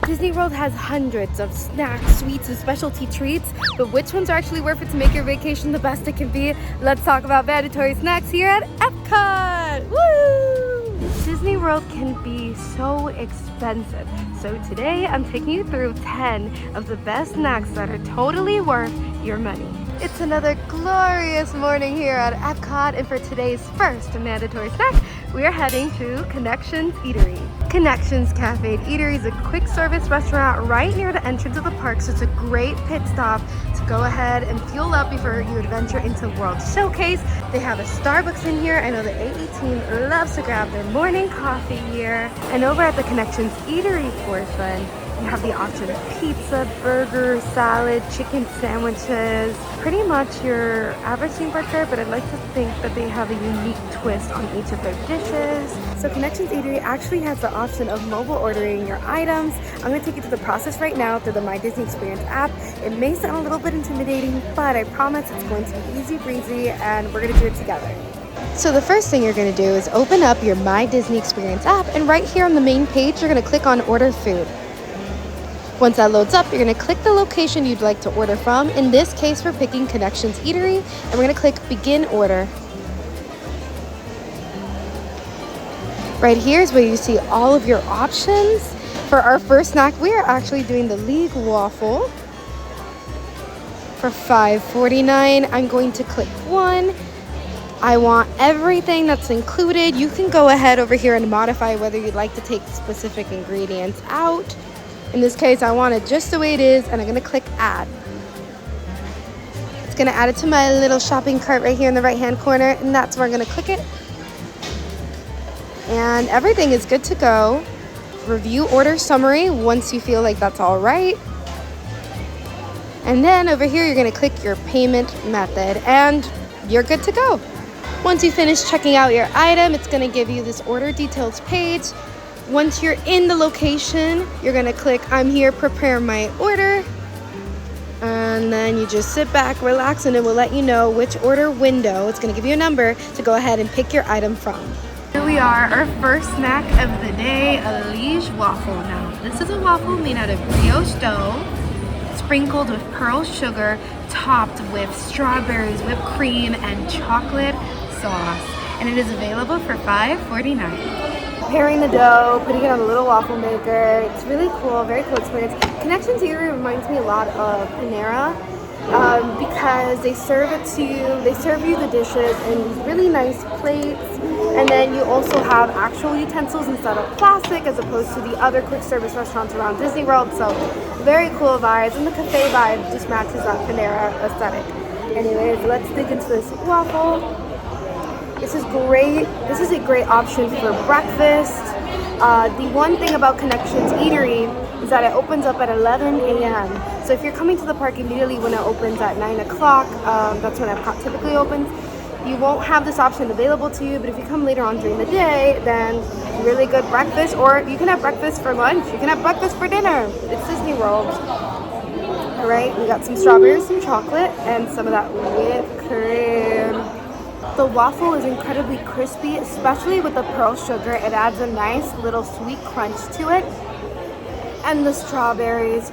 Disney World has hundreds of snacks, sweets, and specialty treats, but which ones are actually worth it to make your vacation the best it can be? Let's talk about mandatory snacks here at EPCOT! Woo! Disney World can be so expensive, so today I'm taking you through 10 of the best snacks that are totally worth your money. It's another glorious morning here at EPCOT, and for today's first mandatory snack, we are heading to Connections Eatery. Connections Cafe and Eatery is a quick service restaurant right near the entrance of the park, so it's a great pit stop to go ahead and fuel up before you adventure into World Showcase. They have a Starbucks in here. I know the AE team loves to grab their morning coffee here. And over at the Connections Eatery portion, you have the option of pizza, burger, salad, chicken sandwiches. Pretty much your average theme park fare, but I'd like to think that they have a unique twist on each of their dishes. So Connections Eatery actually has the option of mobile ordering your items. I'm going to take you through the process right now through the My Disney Experience app. It may sound a little bit intimidating, but I promise it's going to be easy breezy and we're going to do it together. So the first thing you're going to do is open up your My Disney Experience app, and right here on the main page, you're going to click on Order Food. Once that loads up, you're going to click the location you'd like to order from. In this case, we're picking Connections Eatery, and we're going to click Begin Order. Right here is where you see all of your options. For our first snack, we are actually doing the League Waffle for $5.49. I'm going to click 1. I want everything that's included. You can go ahead over here and modify whether you'd like to take specific ingredients out. In this case, I want it just the way it is, and I'm gonna click add. It's gonna add it to my little shopping cart right here in the right-hand corner, and that's where I'm gonna click it. And everything is good to go. Review order summary once you feel like that's all right. And then over here, you're gonna click your payment method, and you're good to go. Once you finish checking out your item, it's gonna give you this order details page. Once you're in the location, you're gonna click I'm here, prepare my order. And then you just sit back, relax, and it will let you know which order window. It's gonna give you a number to go ahead and pick your item from. Here we are, our first snack of the day, a liege waffle. Now, this is a waffle made out of brioche dough, sprinkled with pearl sugar, topped with strawberries, whipped cream, and chocolate sauce. And it is available for $5.49. Preparing the dough, putting it on a little waffle maker. It's really cool, very cool experience. Connections Eatery reminds me a lot of Panera because they serve you the dishes in these really nice plates, and then you also have actual utensils instead of plastic as opposed to the other quick service restaurants around Disney World. So very cool vibes, and the cafe vibe just matches that Panera aesthetic. Anyways, let's dig into this waffle. This is great. This is a great option for breakfast. The one thing about Connections Eatery is that it opens up at 11 a.m. So if you're coming to the park immediately when it opens at 9 o'clock, that's when EPCOT typically opens, you won't have this option available to you. But if you come later on during the day, then really good breakfast, or you can have breakfast for lunch. You can have breakfast for dinner. It's Disney World. All right, we got some strawberries, some chocolate, and some of that whipped cream. The waffle is incredibly crispy, especially with the pearl sugar. It adds a nice little sweet crunch to it. And the strawberries,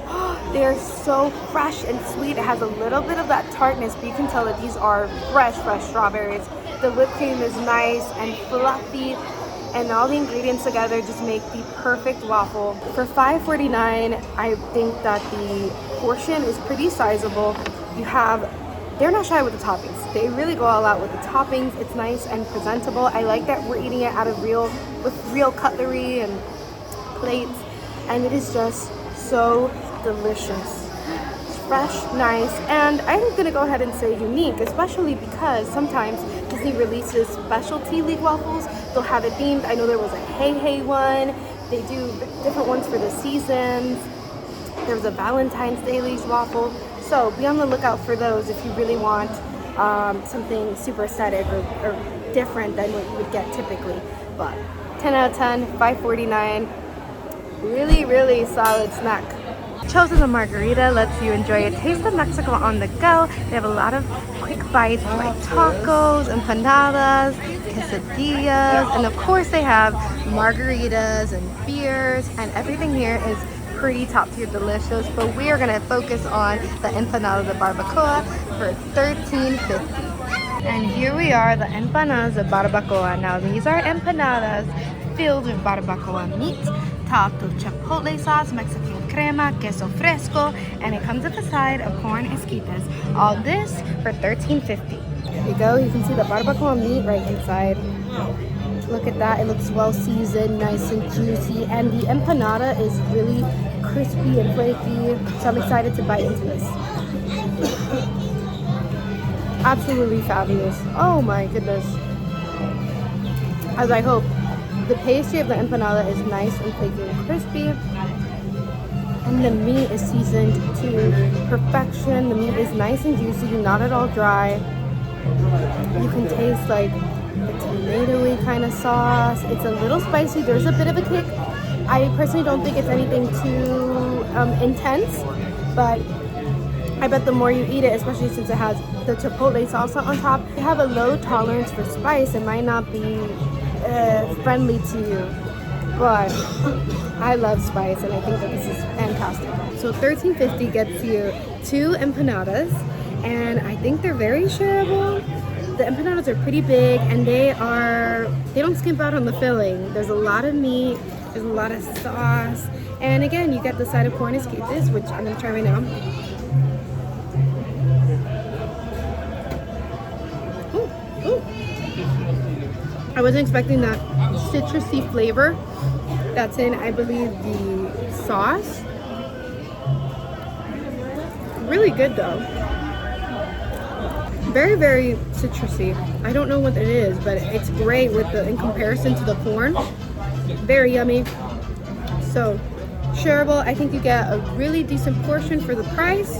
they're so fresh and sweet. It has a little bit of that tartness, but you can tell that these are fresh strawberries. The whipped cream is nice and fluffy, and all the ingredients together just make the perfect waffle. For $5.49, I think that the portion is pretty sizable. They're not shy with the toppings. They really go all out with the toppings. It's nice and presentable. I like that we're eating it with real cutlery and plates, and it is just so delicious. It's fresh, nice, and I'm gonna go ahead and say unique, especially because sometimes Disney releases specialty League waffles. They'll have it themed. I know there was a hehe one. They do different ones for the seasons. There was a Valentine's Day League waffle. So be on the lookout for those if you really want something super aesthetic or different than what you would get typically. But 10 out of 10, $5.49, really, really solid snack. Chosen the margarita lets you enjoy a taste of Mexico on the go. They have a lot of quick bites like tacos, empanadas, quesadillas, and of course they have margaritas and beers, and everything here is pretty top tier delicious, but we are gonna focus on the empanadas de barbacoa for $13.50. And here we are, the empanadas de barbacoa. Now these are empanadas filled with barbacoa meat, topped with chipotle sauce, Mexican crema, queso fresco, and it comes with a side of corn esquites. All this for $13.50. There you go, you can see the barbacoa meat right inside. Look at that, it looks well seasoned, nice and juicy, and the empanada is really crispy and flaky, so I'm excited to bite into this. Absolutely fabulous. Oh my goodness. As I hope. The pastry of the empanada is nice and flaky and crispy, and the meat is seasoned to perfection. The meat is nice and juicy, not at all dry. You can taste like a tomatoey kind of sauce. It's a little spicy. There's a bit of a kick. I personally don't think it's anything too intense, but I bet the more you eat it, especially since it has the chipotle salsa on top, you have a low tolerance for spice. It might not be friendly to you, but I love spice and I think that this is fantastic. So $13.50 gets you 2 empanadas, and I think they're very shareable. The empanadas are pretty big, and they don't skimp out on the filling. There's a lot of meat, there's a lot of sauce, and again, you get the side of corn esquites, which I'm gonna try right now. Ooh, ooh. I wasn't expecting that citrusy flavor that's in, I believe, the sauce. Really good though. Very, very citrusy. I don't know what it is, but it's great in comparison to the corn. Very yummy. So shareable. I think you get a really decent portion for the price,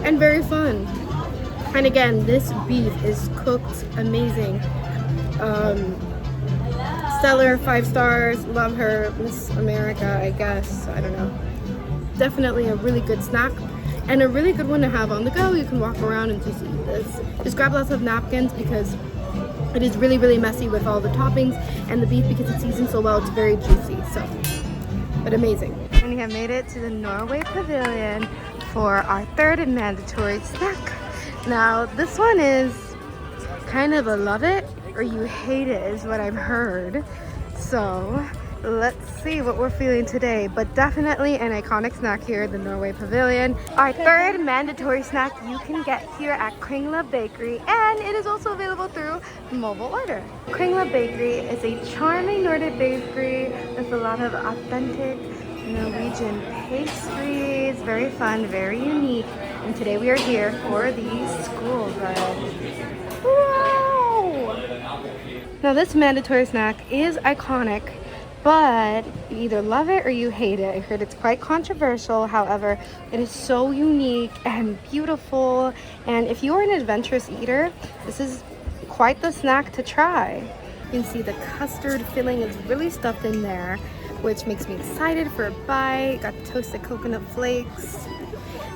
and very fun. And again, this beef is cooked amazing. Stellar, 5 stars, love her, Miss America, I guess, I don't know. Definitely a really good snack, and a really good one to have on the go. You can walk around and just eat this. Just grab lots of napkins because it is really, really messy with all the toppings, and the beef, because it's seasoned so well, it's very juicy, so, but amazing. And we have made it to the Norway Pavilion for our third and mandatory snack. Now, this one is kind of a love it or you hate it is what I've heard. So let's see what we're feeling today, but definitely an iconic snack here at the Norway Pavilion. Our third mandatory snack you can get here at Kingla Bakery, and it is also available through mobile order. Kingla Bakery is a charming Nordic bakery with a lot of authentic Norwegian pastries. Very fun, very unique, and today we are here for the school bread. Wow! Now this mandatory snack is iconic, but you either love it or you hate it. I heard it's quite controversial. However, it is so unique and beautiful, and if you are an adventurous eater, this is quite the snack to try. You can see the custard filling is really stuffed in there, which makes me excited for a bite. Got toasted coconut flakes,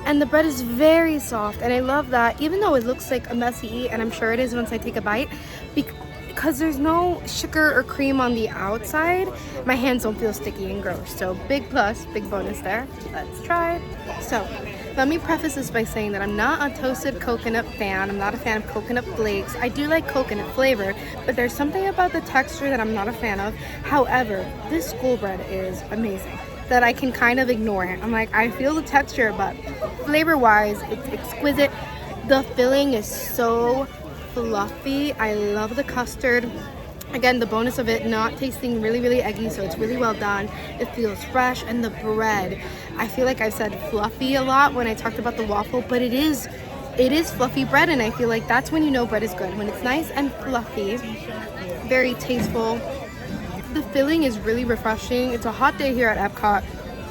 and the bread is very soft, and I love that, even though it looks like a messy eat, and I'm sure it is once I take a bite, because there's no sugar or cream on the outside, my hands don't feel sticky and gross. So big plus, big bonus there. Let's try. So let me preface this by saying that I'm not a toasted coconut fan. I'm not a fan of coconut flakes. I do like coconut flavor, but there's something about the texture that I'm not a fan of. However, this school bread is amazing, that I can kind of ignore it. I'm like, I feel the texture, but flavor-wise, it's exquisite. The filling is so fluffy. I love the custard. Again, the bonus of it not tasting really, really eggy, so it's really well done. It feels fresh, and the bread, I feel like I've said fluffy a lot when I talked about the waffle, but it is fluffy bread, and I feel like that's when you know bread is good, when it's nice and fluffy, very tasteful. The filling is really refreshing. It's a hot day here at EPCOT,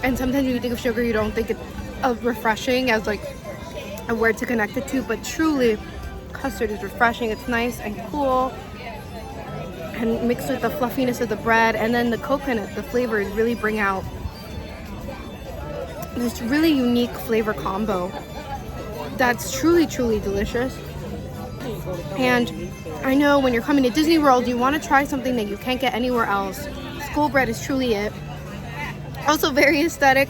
and sometimes when you think of sugar, you don't think of refreshing as like a word to connect it to, but truly, custard is refreshing. It's nice and cool, and mixed with the fluffiness of the bread, and then the coconut, the flavors really bring out this really unique flavor combo that's truly, truly delicious. And I know when you're coming to Disney World, you want to try something that you can't get anywhere else. School bread is truly it. Also very aesthetic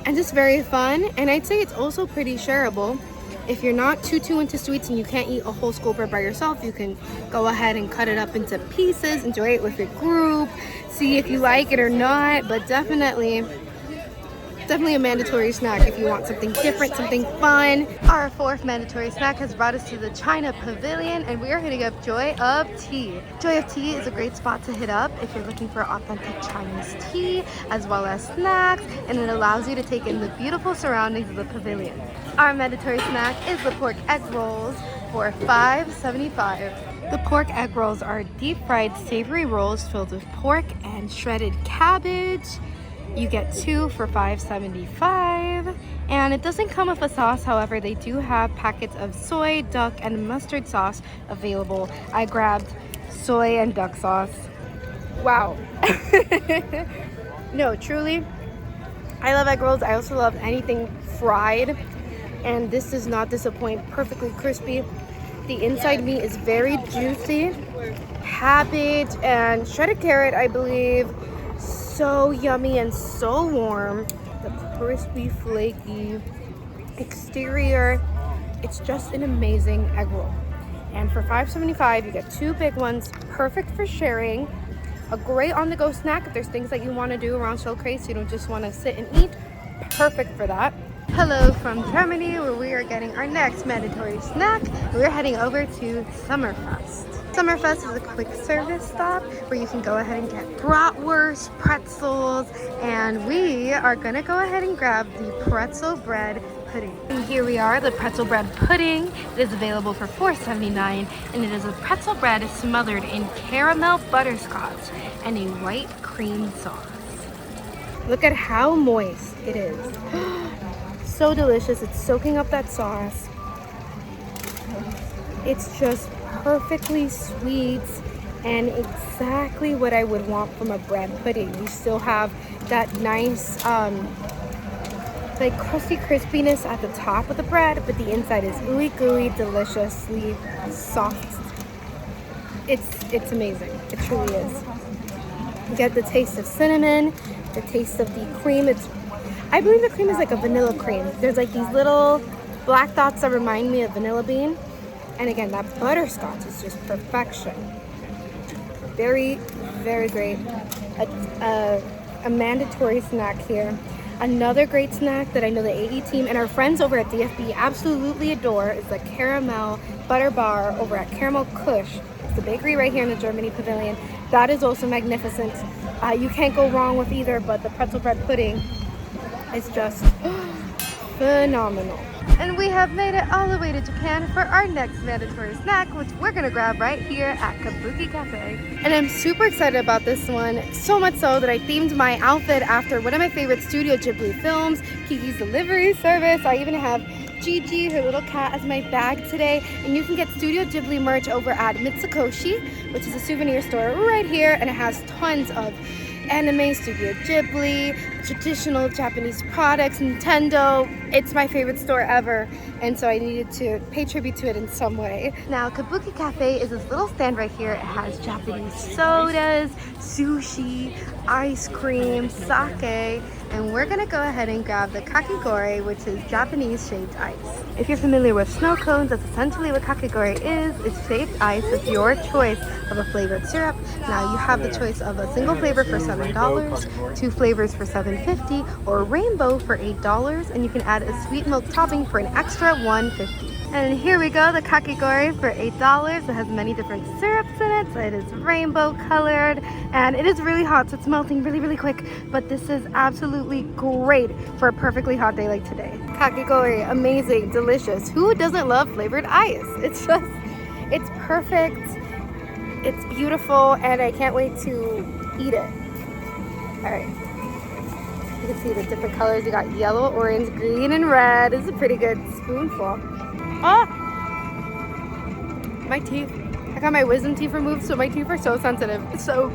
and just very fun. And I'd say it's also pretty shareable. If you're not too into sweets and you can't eat a whole scoop by yourself, you can go ahead and cut it up into pieces, enjoy it with your group, see if you like it or not. But definitely a mandatory snack if you want something different, something fun. Our fourth mandatory snack has brought us to the China Pavilion, and we are hitting up Joy of Tea. Joy of Tea is a great spot to hit up if you're looking for authentic Chinese tea as well as snacks, and it allows you to take in the beautiful surroundings of the pavilion. Our mandatory snack is the pork egg rolls for $5.75. The pork egg rolls are deep fried savory rolls filled with pork and shredded cabbage. You get 2 for $5.75, and it doesn't come with a sauce. However, they do have packets of soy, duck, and mustard sauce available. I grabbed soy and duck sauce. Wow. No, truly, I love egg rolls. I also love anything fried, and this does not disappoint. Perfectly crispy. The inside meat is very juicy. Cabbage and shredded carrot, I believe. So yummy and so warm. The crispy, flaky exterior. It's just an amazing egg roll. And for $5.75, you get 2 big ones, perfect for sharing. A great on-the-go snack if there's things that you want to do around Showcase, you don't just want to sit and eat. Perfect for that. Hello from Germany, where we are getting our next mandatory snack. We're heading over to Summerfest. Summerfest is a quick service stop where you can go ahead and get bratwurst, pretzels, and we are gonna go ahead and grab the pretzel bread pudding. And here we are, the pretzel bread pudding. It is available for $4.79, and it is a pretzel bread smothered in caramel butterscotch and a white cream sauce. Look at how moist it is. So delicious. It's soaking up that sauce. It's just perfectly sweet and exactly what I would want from a bread pudding. You still have that nice like crusty crispiness at the top of the bread, but the inside is ooey gooey, deliciously soft. It's amazing. It truly is. You get the taste of cinnamon, the taste of the cream. I believe the cream is like a vanilla cream. There's like these little black dots that remind me of vanilla bean. And again, that butterscotch is just perfection. Very, very great. A mandatory snack here. Another great snack that I know the AE team and our friends over at DFB absolutely adore is the caramel butter bar over at Caramel Kush. It's the bakery right here in the Germany Pavilion. That is also magnificent. You can't go wrong with either, but the pretzel bread pudding is just phenomenal. And we have made it all the way to Japan for our next mandatory snack, which we're gonna grab right here at Kabuki Cafe. And I'm super excited about this one, so much so that I themed my outfit after one of my favorite Studio Ghibli films, Kiki's Delivery Service. I even have Gigi, her little cat, as my bag today. And you can get Studio Ghibli merch over at Mitsukoshi, which is a souvenir store right here, and it has tons of anime, Studio Ghibli, traditional Japanese products, Nintendo. It's my favorite store ever, and so I needed to pay tribute to it in some way. Now, Kabuki Cafe is this little stand right here. It has Japanese sodas, sushi, ice cream, sake, and we're gonna go ahead and grab the kakigori, which is Japanese shaved ice. If you're familiar with snow cones, that's essentially what kakigori is. It's shaved ice with your choice of a flavored syrup. Now you have the choice of a single flavor for $7, 2 flavors for $7.50, or rainbow for $8, and you can add a sweet milk topping for an extra $1.50. And here we go, the kakigori for $8. It has many different syrups in it, so it is rainbow colored, and it is really hot, so it's melting really, really quick, but this is absolutely great for a perfectly hot day like today. Kakigori, amazing, delicious. Who doesn't love flavored ice? It's perfect, it's beautiful, and I can't wait to eat it. All right. You can see the different colors. You got yellow, orange, green, and red. This is a pretty good spoonful. Oh! My teeth. I got my wisdom teeth removed, so my teeth are so sensitive. So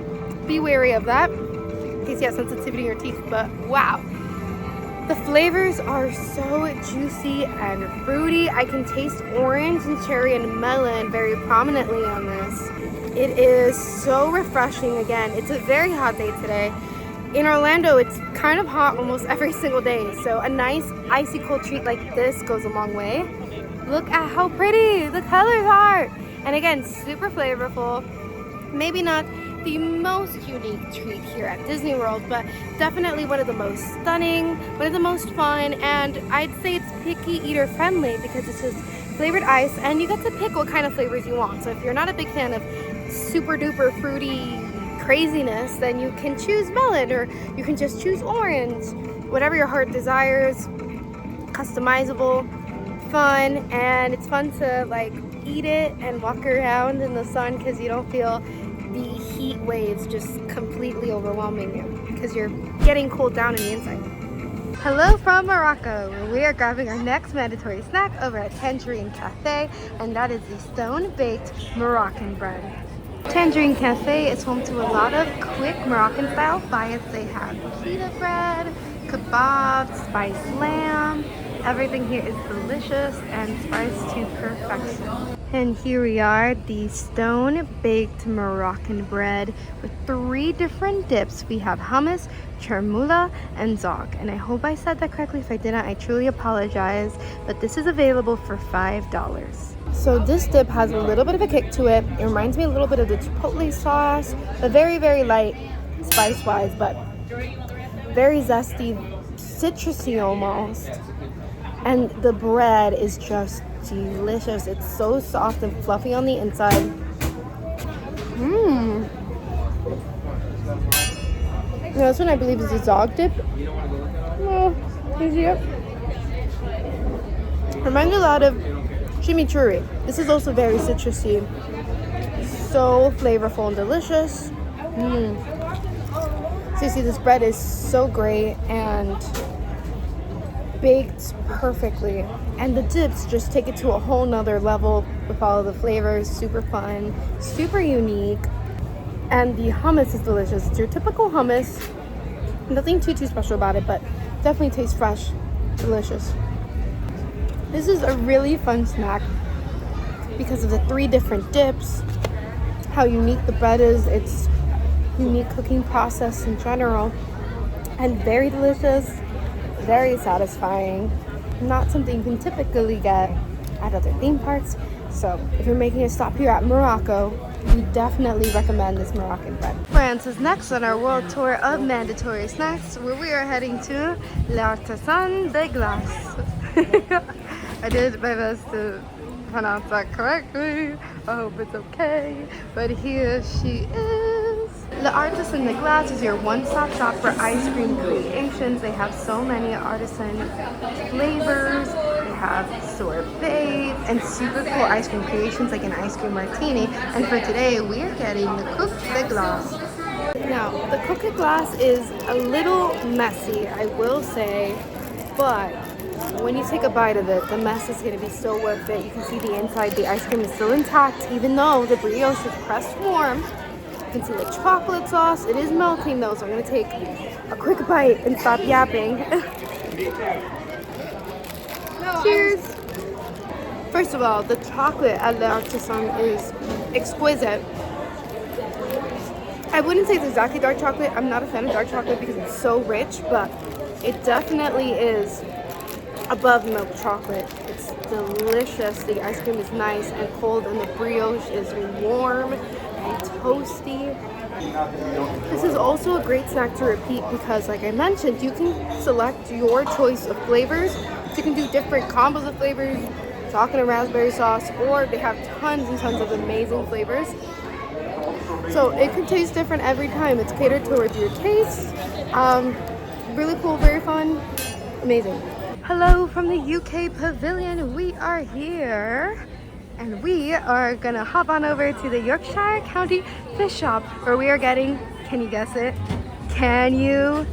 be wary of that in case you have sensitivity in your teeth. But wow. The flavors are so juicy and fruity. I can taste orange and cherry and melon very prominently on this. It is so refreshing. Again, it's a very hot day today. in Orlando, it's kind of hot almost every single day. So a nice icy cold treat like this goes a long way. Look at how pretty the colors are. And again, super flavorful. Maybe not the most unique treat here at Disney World, but definitely one of the most stunning, one of the most fun, and I'd say it's picky eater friendly because it's just flavored ice and you get to pick what kind of flavors you want. So if you're not a big fan of super duper fruity craziness, then you can choose melon or you can just choose orange. Whatever your heart desires, customizable, fun, and it's fun to like eat it and walk around in the sun because you don't feel the heat waves just completely overwhelming you because you're getting cooled down in the inside. Hello from Morocco. We are grabbing our next mandatory snack over at Tangerine Cafe, and that is the stone-baked Moroccan bread. Tangerine Cafe is home to a lot of quick Moroccan-style bites. They have pita bread, kebab, spiced lamb. Everything here is delicious and spiced to perfection. And here we are, the stone-baked Moroccan bread with 3 different dips. We have hummus, charmoula, and zog. And I hope I said that correctly. If I didn't, I truly apologize. But this is available for $5. So this dip has a little bit of a kick to it. It reminds me a little bit of the chipotle sauce, but very, very light spice-wise, but very zesty, citrusy almost. And the bread is just delicious. It's so soft and fluffy on the inside. Now, this one I believe is a zog dip. Oh, you see it? Reminds me a lot of chimichurri. This is also very citrusy. So flavorful and delicious. So you see, this bread is so great and baked perfectly, and the dips just take it to a whole nother level with all of the flavors. Super fun, super unique, and the hummus is delicious. It's your typical hummus, nothing too special about it, but definitely tastes fresh, delicious. This is a really fun snack because of the 3 different dips, how unique the bread is, its unique cooking process in general, and very delicious. Very satisfying. Not something you can typically get at other theme parks. So if you're making a stop here at Morocco, we definitely recommend this Moroccan bread. France is next on our world tour of mandatory snacks, where we are heading to l'Artisan de Glace. I did my best to pronounce that correctly. I hope it's okay. But here she is. L'Artisan de Glace is your one-stop shop for ice cream creations. They have so many artisan flavors. They have sorbets and super cool ice cream creations like an ice cream martini. And for today, we are getting the Coupe de Glace. Now, the Coupe de Glace is a little messy, I will say, but when you take a bite of it, the mess is going to be so worth it. You can see the inside, the ice cream is still intact, even though the brioche is pressed warm. You can see the chocolate sauce. It is melting though, so I'm going to take a quick bite and stop yapping. Cheers! First of all, the chocolate at l'Artisan is exquisite. I wouldn't say it's exactly dark chocolate. I'm not a fan of dark chocolate because it's so rich, but it definitely is above milk chocolate. It's delicious. The ice cream is nice and cold, and the brioche is warm and toasty. This is also a great snack to repeat because, like I mentioned, you can select your choice of flavors. You can do different combos of flavors, chocolate and raspberry sauce, or they have tons and tons of amazing flavors. So it can taste different every time. It's catered towards your taste. Really cool, very fun, amazing. Hello from the UK Pavilion. We are here and we are gonna hop on over to the Yorkshire County Fish Shop where we are getting, can you guess it? Can you?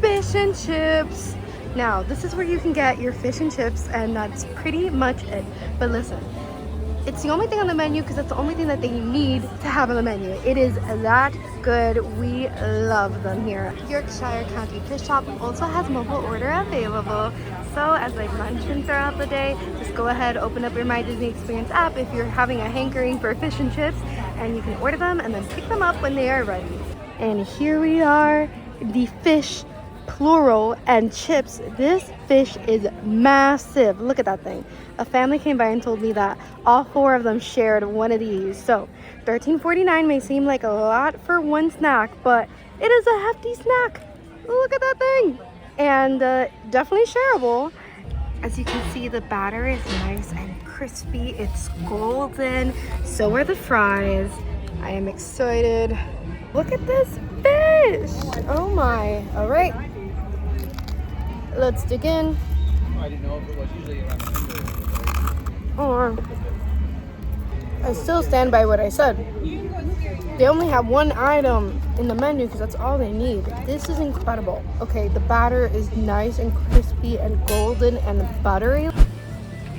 Fish and chips. Now, this is where you can get your fish and chips, and that's pretty much it. But listen, it's the only thing on the menu because that's the only thing that they need to have on the menu. It is that good. We love them here. Yorkshire County Fish Shop also has mobile order available. So as I mentioned throughout the day, just go ahead, open up your My Disney Experience app if you're having a hankering for fish and chips, and you can order them and then pick them up when they are ready. And here we are, the fish, plural, and chips. This fish is massive. Look at that thing. A family came by and told me that all 4 of them shared one of these. So $13.49 may seem like a lot for one snack, but it is a hefty snack. Look at that thing. And definitely shareable. As you can see, the batter is nice and crispy. It's golden. So are the fries. I am excited. Look at this fish. Oh my. All right. Let's dig in. I didn't know if it was usually around. Or I still stand by what I said. They only have one item in the menu because that's all they need. This is incredible. Okay, the batter is nice and crispy and golden and buttery.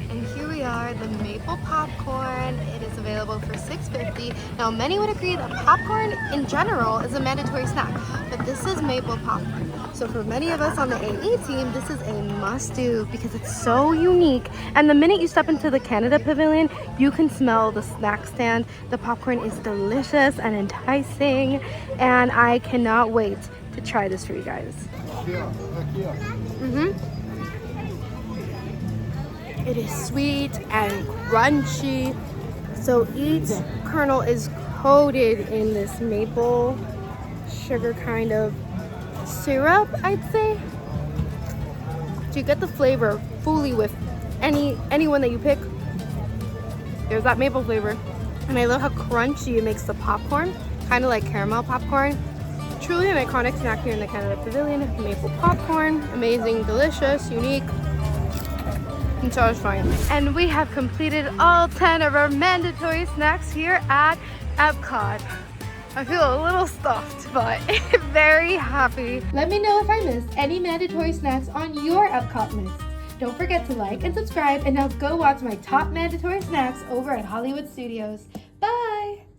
And here we are, the maple popcorn. It is available for $6.50. Now, many would agree that popcorn in general is a mandatory snack, but this is maple popcorn. So for many of us on the AE team, this is a must-do because it's so unique. And the minute you step into the Canada Pavilion, you can smell the snack stand. The popcorn is delicious and enticing, and I cannot wait to try this for you guys. It is sweet and crunchy. So each kernel is coated in this maple sugar kind of syrup, I'd say. So you get the flavor fully with anyone that you pick. There's that maple flavor. And I love how crunchy it makes the popcorn, kind of like caramel popcorn. Truly an iconic snack here in the Canada Pavilion. Maple popcorn, amazing, delicious, unique, and satisfying. And we have completed all 10 of our mandatory snacks here at EPCOT. I feel a little stuffed, but very happy. Let me know if I missed any mandatory snacks on your EPCOT list. Don't forget to like and subscribe, and now go watch my top mandatory snacks over at Hollywood Studios.